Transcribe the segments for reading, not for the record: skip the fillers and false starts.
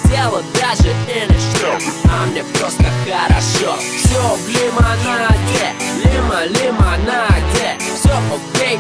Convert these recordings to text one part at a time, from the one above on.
дело даже и начнем, а мне просто хорошо. Все в лимонаде, лимонаде. Все окей,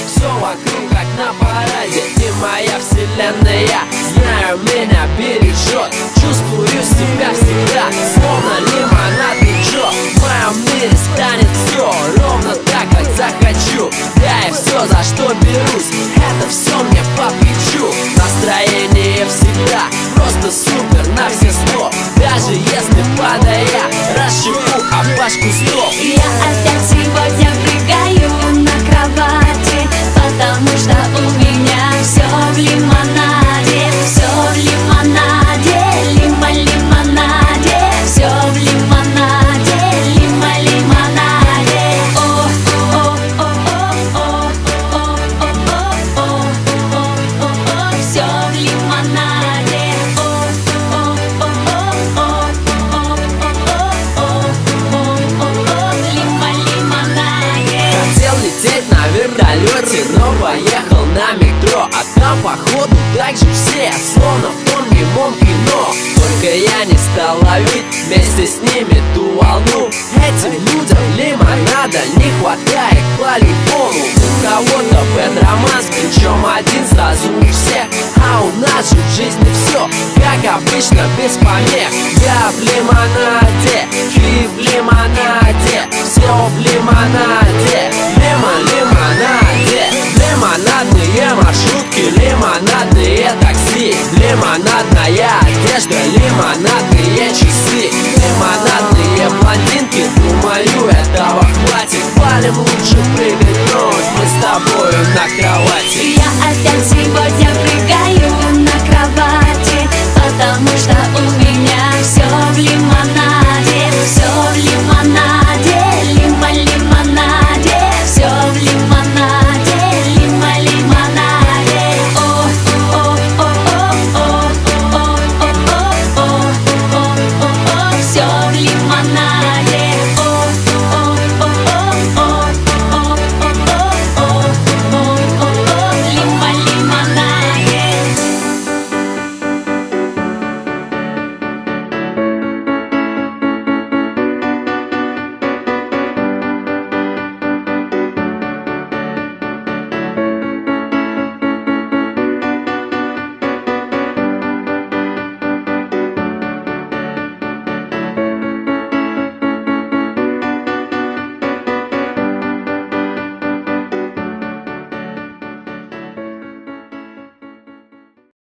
все вокруг как на параде. Ты моя вселенная, знаю, меня бережет. Чувствую себя всегда, словно лимонадный Джо. В моем мире станет все ровно так, как захочу. Я и все, за что берусь, это все мне по плечу. Настроение всегда просто супер на все 100. Даже если падая, расшибу об башку стол. Я опять сегодня прыгаю на кровати, потому что у меня все в лимонаде. Все в лимонаде, лимонаде. Все в лимонаде, лимонаде. Все в лимонаде. Хотел лететь на вертолете, но поехал на метро. А там походу так же все, словно в том немом кино. Только я не стал ловить вместе с ними ту волну. Этим людям лимонада не хватает по-любому. У кого-то бэд-романс, причем один сразу у всех. А у нас же в жизни все, как обычно, без помех. Я в лимонаде, ты в лимонаде. Все в лимонаде, лимонаде. Лимонадные маршрутки, лимонадные такси, лимонадная одежда, лимонад.